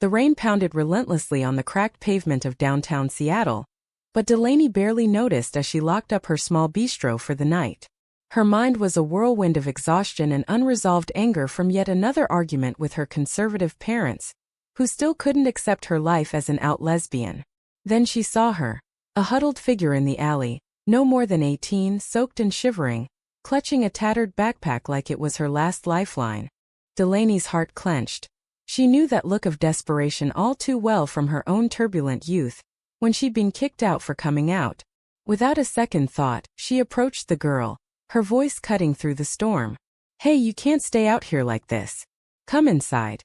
The rain pounded relentlessly on the cracked pavement of downtown Seattle, but Delaney barely noticed as she locked up her small bistro for the night. Her mind was a whirlwind of exhaustion and unresolved anger from yet another argument with her conservative parents, who still couldn't accept her life as an out lesbian. Then she saw her, a huddled figure in the alley, no more than 18, soaked and shivering, clutching a tattered backpack like it was her last lifeline. Delaney's heart clenched. She knew that look of desperation all too well from her own turbulent youth, when she'd been kicked out for coming out. Without a second thought, she approached the girl, her voice cutting through the storm. "Hey, you can't stay out here like this. Come inside.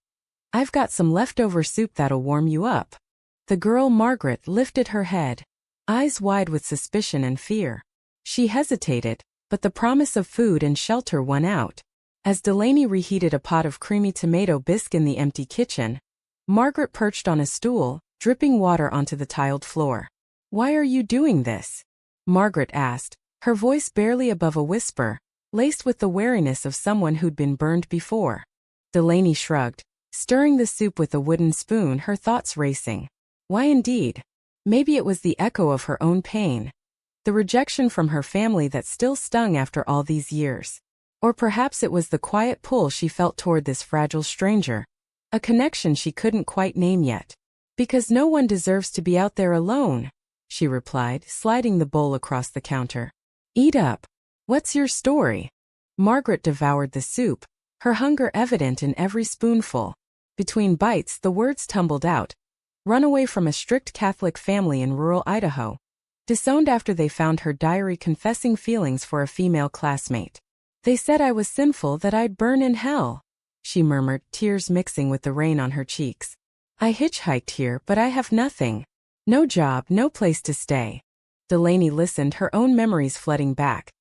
I've got some leftover soup that'll warm you up." The girl, Margaret, lifted her head, eyes wide with suspicion and fear. She hesitated, but the promise of food and shelter won out. As Delaney reheated a pot of creamy tomato bisque in the empty kitchen, Margaret perched on a stool, dripping water onto the tiled floor. "Why are you doing this?" Margaret asked, her voice barely above a whisper, laced with the wariness of someone who'd been burned before. Delaney shrugged, stirring the soup with a wooden spoon, her thoughts racing. Why indeed? Maybe it was the echo of her own pain, the rejection from her family that still stung after all these years. Or perhaps it was the quiet pull she felt toward this fragile stranger, a connection she couldn't quite name yet. "Because no one deserves to be out there alone," she replied, sliding the bowl across the counter. "Eat up. What's your story?" Margaret devoured the soup, her hunger evident in every spoonful. Between bites, the words tumbled out. Runaway from a strict Catholic family in rural Idaho. Disowned after they found her diary confessing feelings for a female classmate. "They said I was sinful, that I'd burn in hell," she murmured, tears mixing with the rain on her cheeks. "I hitchhiked here, but I have nothing. No job, no place to stay." Delaney listened, her own memories flooding back.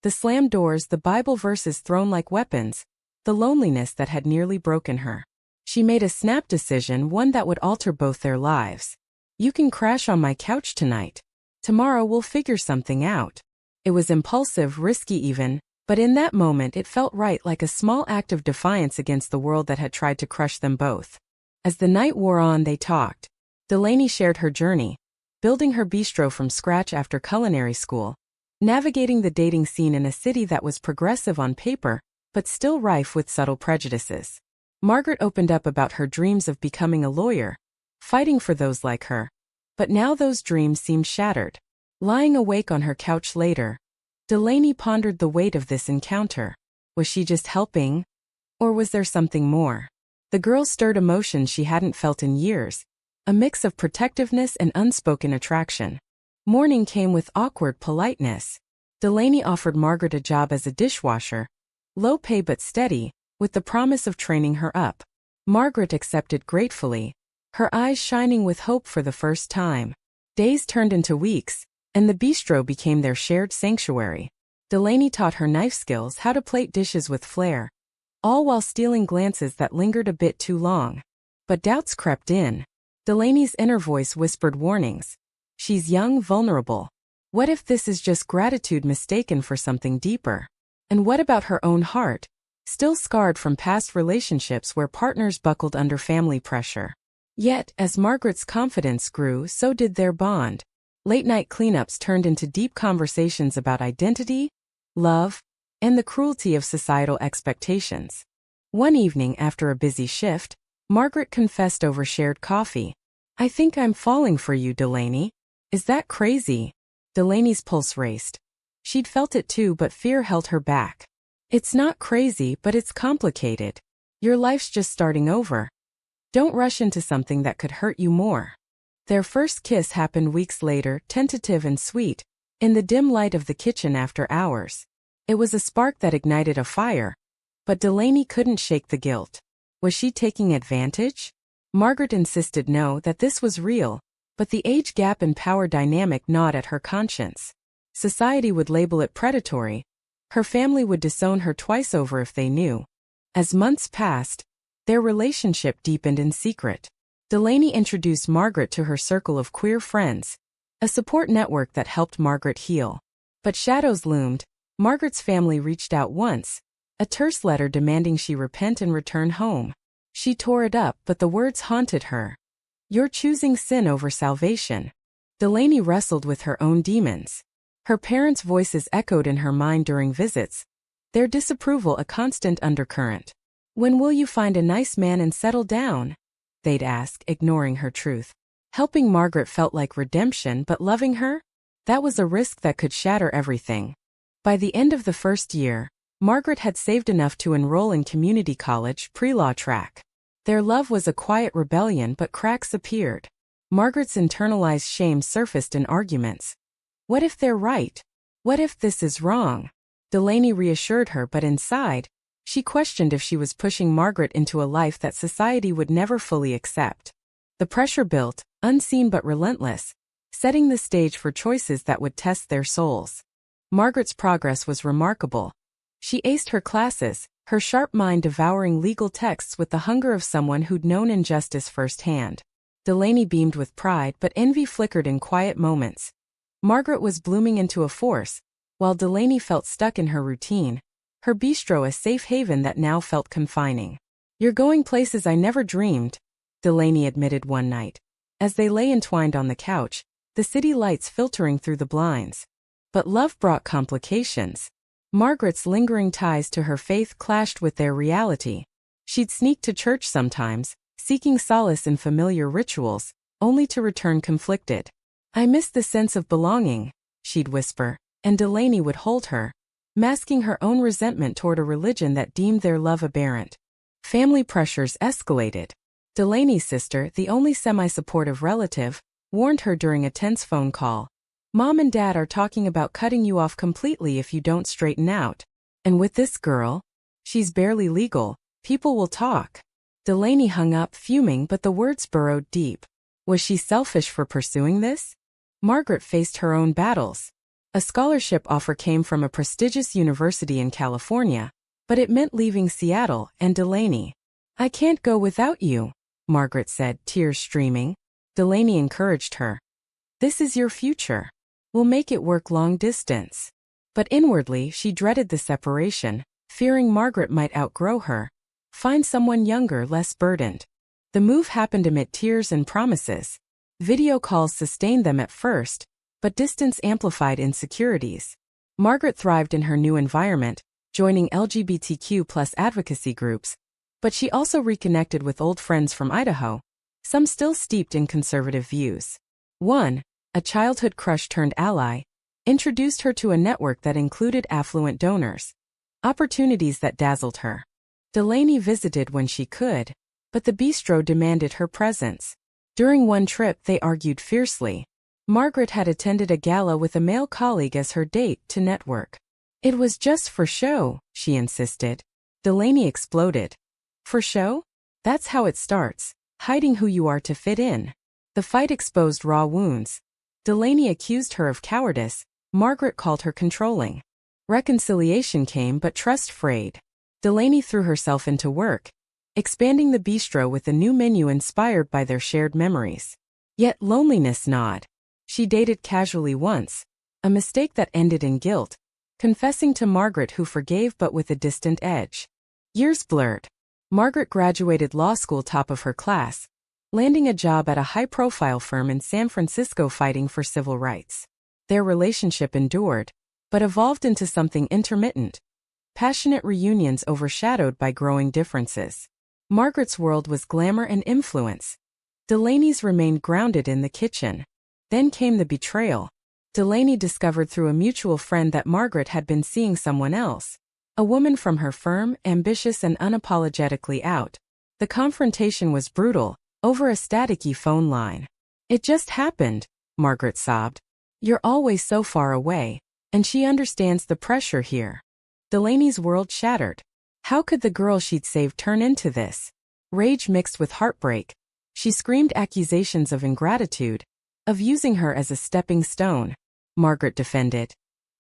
The slammed doors, the Bible verses thrown like weapons, the loneliness that had nearly broken her. She made a snap decision, one that would alter both their lives. "You can crash on my couch tonight. Tomorrow we'll figure something out." It was impulsive, risky even, but in that moment it felt right, like a small act of defiance against the world that had tried to crush them both. As the night wore on, they talked. Delaney shared her journey, building her bistro from scratch after culinary school, navigating the dating scene in a city that was progressive on paper, but still rife with subtle prejudices. Margaret opened up about her dreams of becoming a lawyer, fighting for those like her. But now those dreams seemed shattered. Lying awake on her couch later, Delaney pondered the weight of this encounter. Was she just helping? Or was there something more? The girl stirred emotions she hadn't felt in years, a mix of protectiveness and unspoken attraction. Morning came with awkward politeness. Delaney offered Margaret a job as a dishwasher, low pay but steady, with the promise of training her up. Margaret accepted gratefully, her eyes shining with hope for the first time. Days turned into weeks, and the bistro became their shared sanctuary. Delaney taught her knife skills, how to plate dishes with flair, all while stealing glances that lingered a bit too long. But doubts crept in. Delaney's inner voice whispered warnings. She's young, vulnerable. What if this is just gratitude mistaken for something deeper? And what about her own heart, still scarred from past relationships where partners buckled under family pressure? Yet, as Margaret's confidence grew, so did their bond. Late-night cleanups turned into deep conversations about identity, love, and the cruelty of societal expectations. One evening after a busy shift, Margaret confessed over shared coffee. "I think I'm falling for you, Delaney. Is that crazy?" Delaney's pulse raced. She'd felt it too, but fear held her back. "It's not crazy, but it's complicated. Your life's just starting over. Don't rush into something that could hurt you more." Their first kiss happened weeks later, tentative and sweet, in the dim light of the kitchen after hours. It was a spark that ignited a fire, but Delaney couldn't shake the guilt. Was she taking advantage? Margaret insisted no, that this was real, but the age gap and power dynamic gnawed at her conscience. Society would label it predatory. Her family would disown her twice over if they knew. As months passed, their relationship deepened in secret. Delaney introduced Margaret to her circle of queer friends, a support network that helped Margaret heal. But shadows loomed. Margaret's family reached out once, a terse letter demanding she repent and return home. She tore it up, but the words haunted her. You're choosing sin over salvation. Delaney wrestled with her own demons. Her parents' voices echoed in her mind during visits, their disapproval a constant undercurrent. When will you find a nice man and settle down? They'd ask, ignoring her truth. Helping Margaret felt like redemption, but loving her? That was a risk that could shatter everything. By the end of the first year, Margaret had saved enough to enroll in community college pre-law track. Their love was a quiet rebellion, but cracks appeared. Margaret's internalized shame surfaced in arguments. What if they're right? What if this is wrong? Delaney reassured her, but inside, she questioned if she was pushing Margaret into a life that society would never fully accept. The pressure built, unseen but relentless, setting the stage for choices that would test their souls. Margaret's progress was remarkable. She aced her classes, her sharp mind devouring legal texts with the hunger of someone who'd known injustice firsthand. Delaney beamed with pride, but envy flickered in quiet moments. Margaret was blooming into a force, while Delaney felt stuck in her routine, her bistro a safe haven that now felt confining. You're going places I never dreamed, Delaney admitted one night. As they lay entwined on the couch, the city lights filtering through the blinds. But love brought complications. Margaret's lingering ties to her faith clashed with their reality. She'd sneak to church sometimes, seeking solace in familiar rituals, only to return conflicted. I miss the sense of belonging, she'd whisper, and Delaney would hold her, masking her own resentment toward a religion that deemed their love aberrant. Family pressures escalated. Delaney's sister, the only semi-supportive relative, warned her during a tense phone call. Mom and Dad are talking about cutting you off completely if you don't straighten out. And with this girl? She's barely legal. People will talk. Delaney hung up, fuming, but the words burrowed deep. Was she selfish for pursuing this? Margaret faced her own battles. A scholarship offer came from a prestigious university in California, but it meant leaving Seattle and Delaney. I can't go without you, Margaret said, tears streaming. Delaney encouraged her. This is your future. We'll make it work long distance. But inwardly, she dreaded the separation, fearing Margaret might outgrow her. Find someone younger, less burdened. The move happened amid tears and promises. Video calls sustained them at first, but distance amplified insecurities. Margaret thrived in her new environment, joining LGBTQ+ advocacy groups, but she also reconnected with old friends from Idaho, some still steeped in conservative views. One, a childhood crush turned ally, introduced her to a network that included affluent donors. Opportunities that dazzled her. Delaney visited when she could, but the bistro demanded her presence. During one trip, they argued fiercely. Margaret had attended a gala with a male colleague as her date to network. It was just for show, she insisted. Delaney exploded. For show? That's how it starts, hiding who you are to fit in. The fight exposed raw wounds. Delaney accused her of cowardice. Margaret called her controlling. Reconciliation came, but trust frayed. Delaney threw herself into work, expanding the bistro with a new menu inspired by their shared memories. Yet loneliness gnawed. She dated casually once, a mistake that ended in guilt, confessing to Margaret, who forgave but with a distant edge. Years blurred. Margaret graduated law school top of her class, landing a job at a high-profile firm in San Francisco fighting for civil rights. Their relationship endured, but evolved into something intermittent. Passionate reunions overshadowed by growing differences. Margaret's world was glamour and influence. Delaney's remained grounded in the kitchen. Then came the betrayal. Delaney discovered through a mutual friend that Margaret had been seeing someone else. A woman from her firm, ambitious and unapologetically out. The confrontation was brutal, over a staticky phone line. It just happened, Margaret sobbed. You're always so far away, and she understands the pressure here. Delaney's world shattered. How could the girl she'd saved turn into this? Rage mixed with heartbreak. She screamed accusations of ingratitude, of using her as a stepping stone. Margaret defended.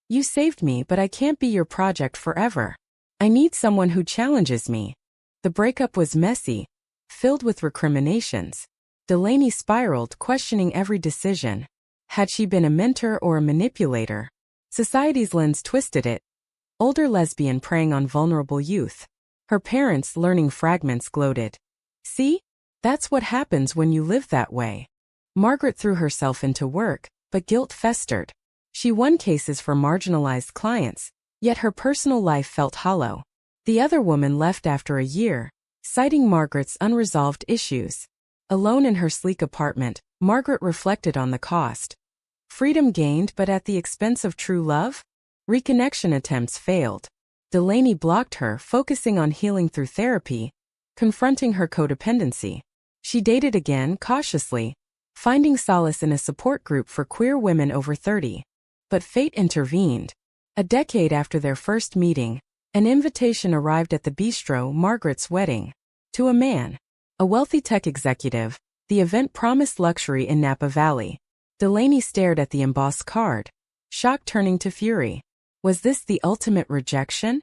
You saved me, but I can't be your project forever. I need someone who challenges me. The breakup was messy, filled with recriminations. Delaney spiraled, questioning every decision. Had she been a mentor or a manipulator? Society's lens twisted it. Older lesbian preying on vulnerable youth. Her parents, learning fragments, gloated. See? That's what happens when you live that way. Margaret threw herself into work, but guilt festered. She won cases for marginalized clients, yet her personal life felt hollow. The other woman left after a year, citing Margaret's unresolved issues. Alone in her sleek apartment, Margaret reflected on the cost. Freedom gained but at the expense of true love? Reconnection attempts failed. Delaney blocked her, focusing on healing through therapy, confronting her codependency. She dated again, cautiously, finding solace in a support group for queer women over 30. But fate intervened. A decade after their first meeting, an invitation arrived at the bistro, Margaret's wedding. To a man, a wealthy tech executive, the event promised luxury in Napa Valley. Delaney stared at the embossed card, shock turning to fury. Was this the ultimate rejection?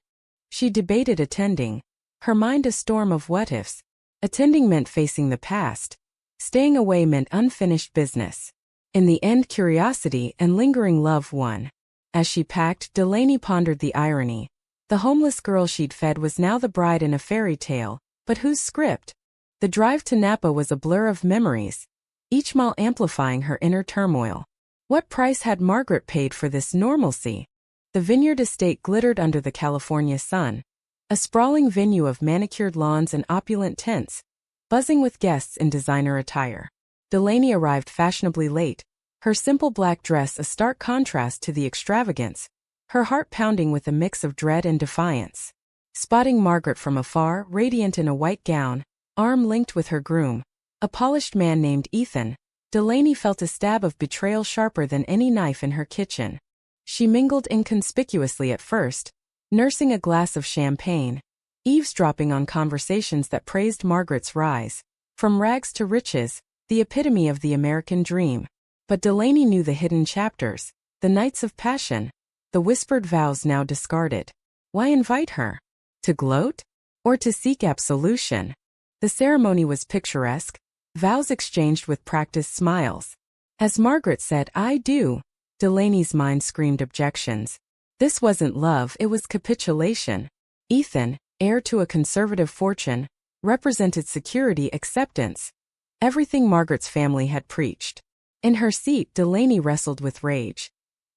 She debated attending, her mind a storm of what-ifs. Attending meant facing the past. Staying away meant unfinished business. In the end, curiosity and lingering love won. As she packed, Delaney pondered the irony. The homeless girl she'd fed was now the bride in a fairy tale, but whose script? The drive to Napa was a blur of memories, each mile amplifying her inner turmoil. What price had Margaret paid for this normalcy? The vineyard estate glittered under the California sun. A sprawling venue of manicured lawns and opulent tents, buzzing with guests in designer attire. Delaney arrived fashionably late, her simple black dress a stark contrast to the extravagance, her heart pounding with a mix of dread and defiance. Spotting Margaret from afar, radiant in a white gown, arm linked with her groom, a polished man named Ethan, Delaney felt a stab of betrayal sharper than any knife in her kitchen. She mingled inconspicuously at first, nursing a glass of champagne, eavesdropping on conversations that praised Margaret's rise. From rags to riches, the epitome of the American dream. But Delaney knew the hidden chapters, the nights of passion, the whispered vows now discarded. Why invite her? To gloat? Or to seek absolution? The ceremony was picturesque, vows exchanged with practiced smiles. As Margaret said, "I do," Delaney's mind screamed objections. This wasn't love, it was capitulation. Ethan, heir to a conservative fortune, represented security, acceptance. Everything Margaret's family had preached. In her seat, Delaney wrestled with rage.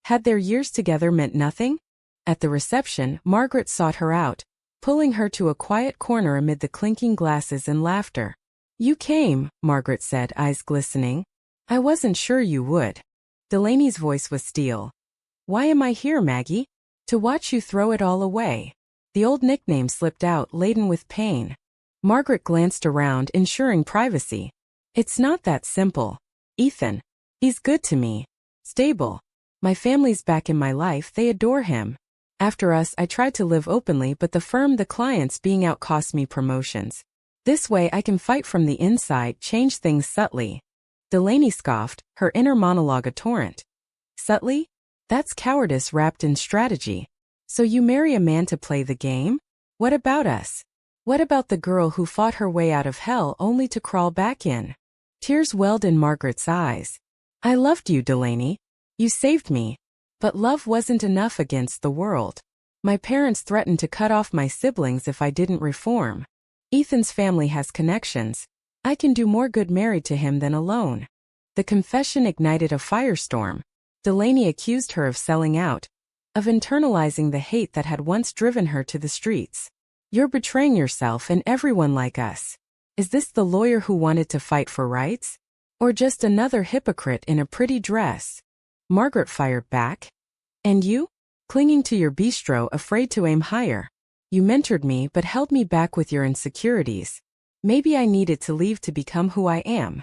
Had their years together meant nothing? At the reception, Margaret sought her out, pulling her to a quiet corner amid the clinking glasses and laughter. "You came," Margaret said, eyes glistening. "I wasn't sure you would." Delaney's voice was steel. "Why am I here, Maggie? To watch you throw it all away." The old nickname slipped out, laden with pain. Margaret glanced around, ensuring privacy. "It's not that simple. Ethan. He's good to me. Stable. My family's back in my life, they adore him. After us, I tried to live openly, but the firm, the clients being out cost me promotions. This way I can fight from the inside, change things subtly." Delaney scoffed, her inner monologue a torrent. "Subtly? That's cowardice wrapped in strategy. So you marry a man to play the game? What about us? What about the girl who fought her way out of hell only to crawl back in?" Tears welled in Margaret's eyes. "I loved you, Delaney. You saved me. But love wasn't enough against the world. My parents threatened to cut off my siblings if I didn't reform. Ethan's family has connections. I can do more good married to him than alone." The confession ignited a firestorm. Delaney accused her of selling out, of internalizing the hate that had once driven her to the streets. "You're betraying yourself and everyone like us. Is this the lawyer who wanted to fight for rights? Or just another hypocrite in a pretty dress?" Margaret fired back. "And you? Clinging to your bistro, afraid to aim higher. You mentored me but held me back with your insecurities. Maybe I needed to leave to become who I am."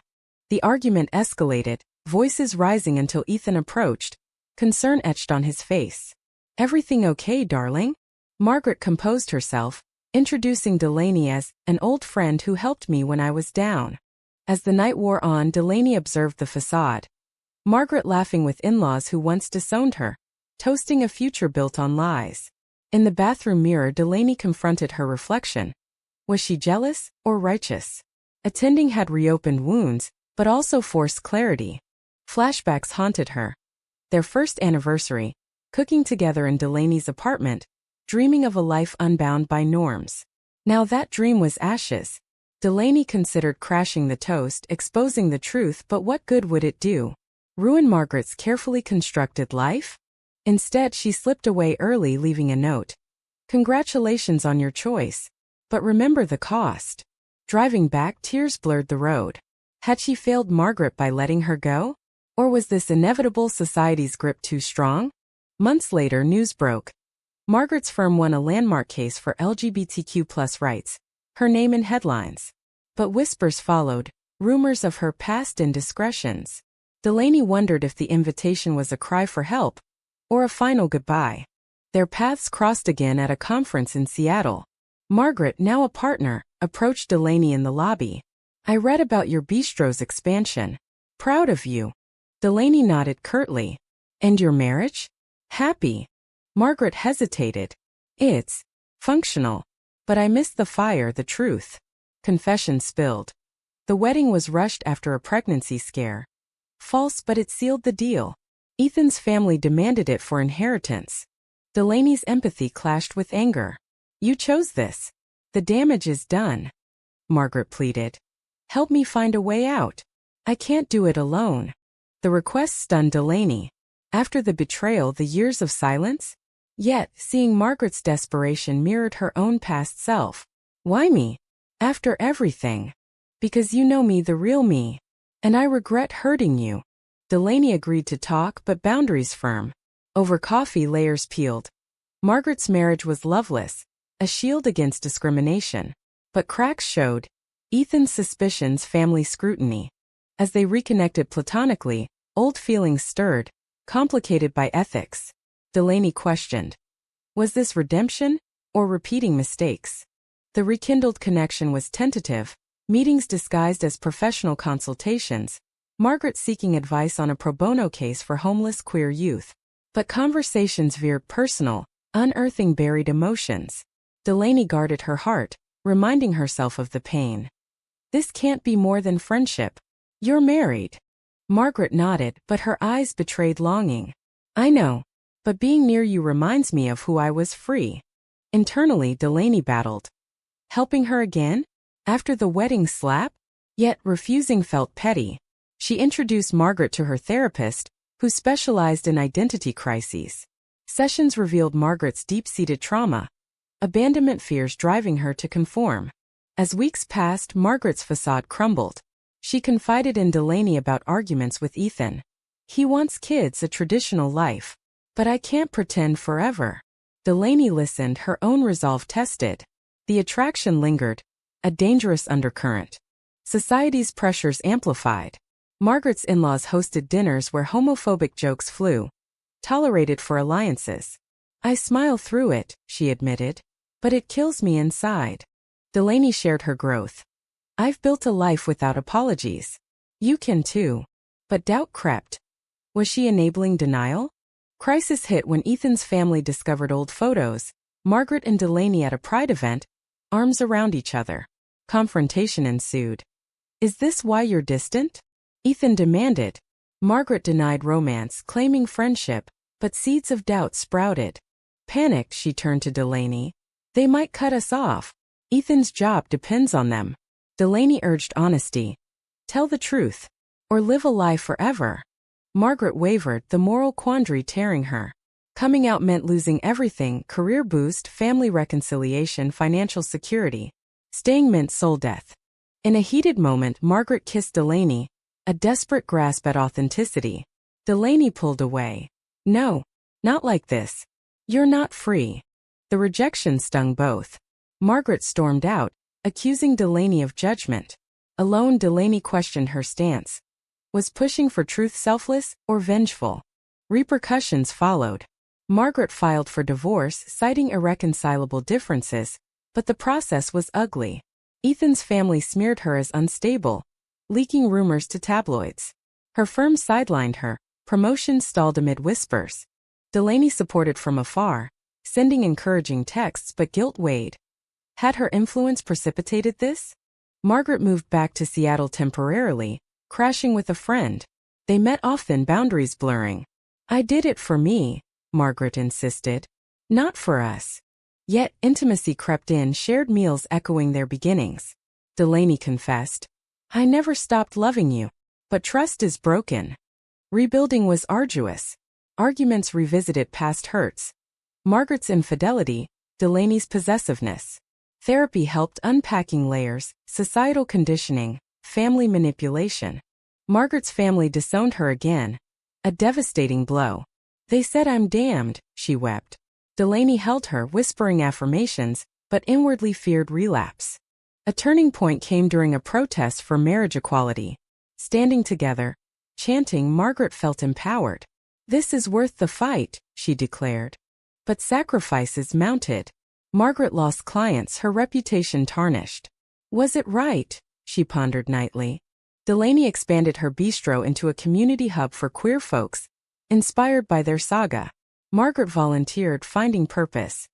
The argument escalated, voices rising until Ethan approached, concern etched on his face. "Everything okay, darling?" Margaret composed herself, introducing Delaney as an old friend who helped me when I was down. As the night wore on, Delaney observed the facade. Margaret laughing with in-laws who once disowned her, toasting a future built on lies. In the bathroom mirror, Delaney confronted her reflection. Was she jealous or righteous? Attending had reopened wounds, but also forced clarity. Flashbacks haunted her. Their first anniversary, cooking together in Delaney's apartment, dreaming of a life unbound by norms. Now that dream was ashes. Delaney considered crashing the toast, exposing the truth, but what good would it do? Ruin Margaret's carefully constructed life? Instead, she slipped away early, leaving a note. Congratulations on your choice. But remember the cost. Driving back, tears blurred the road. Had she failed Margaret by letting her go? Or was this inevitable society's grip too strong? Months later, news broke. Margaret's firm won a landmark case for LGBTQ+ rights, her name in headlines. But whispers followed, rumors of her past indiscretions. Delaney wondered if the invitation was a cry for help, or a final goodbye. Their paths crossed again at a conference in Seattle. Margaret, now a partner, approached Delaney in the lobby. I read about your bistro's expansion. Proud of you. Delaney nodded curtly. And your marriage? Happy. Margaret hesitated. It's functional. But I missed the fire, the truth. Confession spilled. The wedding was rushed after a pregnancy scare. False, but it sealed the deal. Ethan's family demanded it for inheritance. Delaney's empathy clashed with anger. You chose this. The damage is done. Margaret pleaded. Help me find a way out. I can't do it alone. The request stunned Delaney. After the betrayal, the years of silence? Yet, seeing Margaret's desperation mirrored her own past self. Why me? After everything. Because you know me, the real me. And I regret hurting you. Delaney agreed to talk, but boundaries firm. Over coffee, layers peeled. Margaret's marriage was loveless, a shield against discrimination. But cracks showed. Ethan's suspicions, family scrutiny. As they reconnected platonically, old feelings stirred, complicated by ethics. Delaney questioned. Was this redemption, or repeating mistakes? The rekindled connection was tentative, meetings disguised as professional consultations, Margaret seeking advice on a pro bono case for homeless queer youth. But conversations veered personal, unearthing buried emotions. Delaney guarded her heart, reminding herself of the pain. This can't be more than friendship. You're married. Margaret nodded, but her eyes betrayed longing. I know. But being near you reminds me of who I was free. Internally, Delaney battled. Helping her again? After the wedding slap? Yet, refusing felt petty. She introduced Margaret to her therapist, who specialized in identity crises. Sessions revealed Margaret's deep-seated trauma, abandonment fears driving her to conform. As weeks passed, Margaret's facade crumbled. She confided in Delaney about arguments with Ethan. He wants kids, a traditional life. But I can't pretend forever. Delaney listened, her own resolve tested. The attraction lingered, a dangerous undercurrent. Society's pressures amplified. Margaret's in-laws hosted dinners where homophobic jokes flew, tolerated for alliances. I smile through it, she admitted. But it kills me inside. Delaney shared her growth. I've built a life without apologies. You can too. But doubt crept. Was she enabling denial? Crisis hit when Ethan's family discovered old photos, Margaret and Delaney at a pride event, arms around each other. Confrontation ensued. Is this why you're distant? Ethan demanded. Margaret denied romance, claiming friendship, but seeds of doubt sprouted. Panicked, she turned to Delaney. They might cut us off. Ethan's job depends on them. Delaney urged honesty. Tell the truth. Or live a lie forever. Margaret wavered, the moral quandary tearing her. Coming out meant losing everything: career boost, family reconciliation, financial security. Staying meant soul death. In a heated moment, Margaret kissed Delaney, a desperate grasp at authenticity. Delaney pulled away. No, not like this. You're not free. The rejection stung both. Margaret stormed out, accusing Delaney of judgment. Alone, Delaney questioned her stance. Was pushing for truth selfless or vengeful? Repercussions followed. Margaret filed for divorce, citing irreconcilable differences, but the process was ugly. Ethan's family smeared her as unstable, leaking rumors to tabloids. Her firm sidelined her, promotions stalled amid whispers. Delaney supported from afar, sending encouraging texts, but guilt weighed. Had her influence precipitated this? Margaret moved back to Seattle temporarily, crashing with a friend. They met often, boundaries blurring. I did it for me, Margaret insisted. Not for us. Yet intimacy crept in, shared meals echoing their beginnings. Delaney confessed. I never stopped loving you. But trust is broken. Rebuilding was arduous. Arguments revisited past hurts. Margaret's infidelity, Delaney's possessiveness. Therapy helped unpacking layers, societal conditioning, family manipulation. Margaret's family disowned her again. A devastating blow. They said I'm damned, she wept. Delaney held her, whispering affirmations, but inwardly feared relapse. A turning point came during a protest for marriage equality. Standing together, chanting, Margaret felt empowered. This is worth the fight, she declared. But sacrifices mounted. Margaret lost clients, her reputation tarnished. Was it right? She pondered nightly. Delaney expanded her bistro into a community hub for queer folks, inspired by their saga. Margaret volunteered, finding purpose.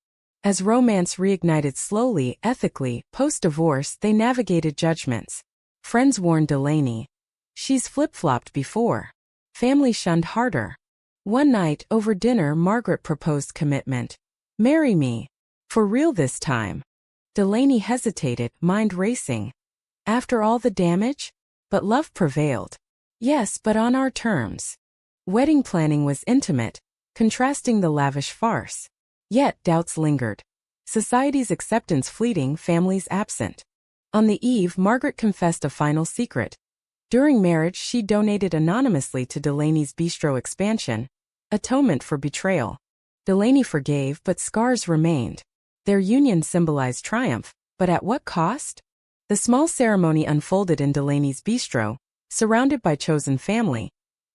As romance reignited slowly, ethically, post-divorce, they navigated judgments. Friends warned Delaney. She's flip-flopped before. Family shunned harder. One night, over dinner, Margaret proposed commitment. Marry me. For real this time. Delaney hesitated, mind racing. After all the damage? But love prevailed. Yes, but on our terms. Wedding planning was intimate, contrasting the lavish farce. Yet doubts lingered. Society's acceptance fleeting, families absent. On the eve, Margaret confessed a final secret. During marriage, she donated anonymously to Delaney's bistro expansion, atonement for betrayal. Delaney forgave, but scars remained. Their union symbolized triumph, but at what cost? The small ceremony unfolded in Delaney's bistro, surrounded by chosen family,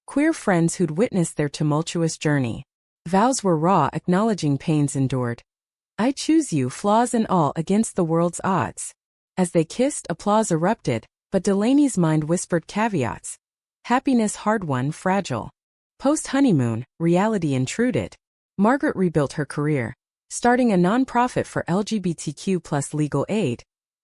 queer friends who'd witnessed their tumultuous journey. Vows were raw, acknowledging pains endured. I choose you, flaws and all, against the world's odds. As they kissed, applause erupted, but Delaney's mind whispered caveats. Happiness hard-won, fragile. Post-honeymoon, reality intruded. Margaret rebuilt her career, starting a nonprofit for LGBTQ+ legal aid,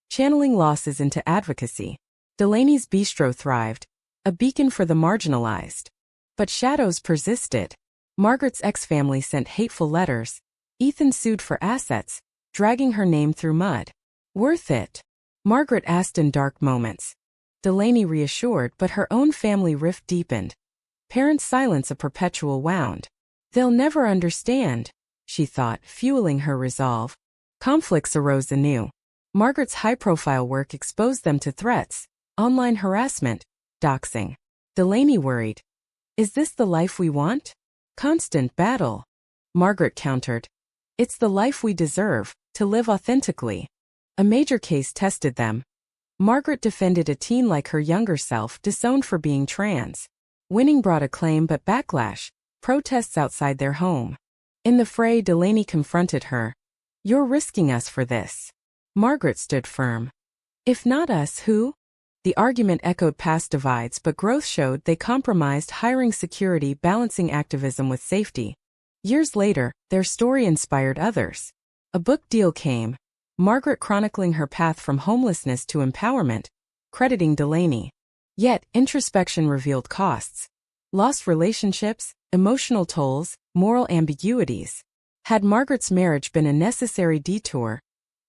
channeling losses into advocacy. Delaney's bistro thrived, a beacon for the marginalized. But shadows persisted. Margaret's ex-family sent hateful letters. Ethan sued for assets, dragging her name through mud. Worth it? Margaret asked in dark moments. Delaney reassured, but her own family rift deepened. Parents' silence a perpetual wound. They'll never understand, she thought, fueling her resolve. Conflicts arose anew. Margaret's high-profile work exposed them to threats, online harassment, doxing. Delaney worried. Is this the life we want? Constant battle. Margaret countered. It's the life we deserve, to live authentically. A major case tested them. Margaret defended a teen like her younger self, disowned for being trans. Winning brought acclaim but backlash, protests outside their home. In the fray, Delaney confronted her. You're risking us for this. Margaret stood firm. If not us, who? The argument echoed past divides, but growth showed they compromised, hiring security, balancing activism with safety. Years later, their story inspired others. A book deal came, Margaret chronicling her path from homelessness to empowerment, crediting Delaney. Yet, introspection revealed costs. Lost relationships, emotional tolls, moral ambiguities. Had Margaret's marriage been a necessary detour,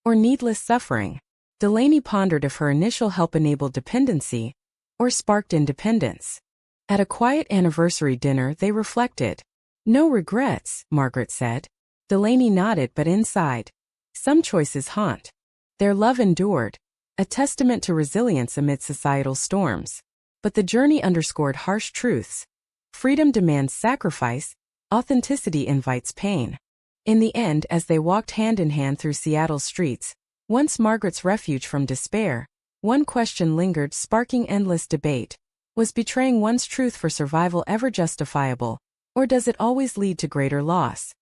or needless suffering? Delaney pondered if her initial help enabled dependency, or sparked independence. At a quiet anniversary dinner, they reflected. No regrets, Margaret said. Delaney nodded, but inside, some choices haunt. Their love endured, a testament to resilience amid societal storms. But the journey underscored harsh truths. Freedom demands sacrifice, authenticity invites pain. In the end, as they walked hand in hand through Seattle's streets, once Margaret's refuge from despair, one question lingered, sparking endless debate. Was betraying one's truth for survival ever justifiable, or does it always lead to greater loss?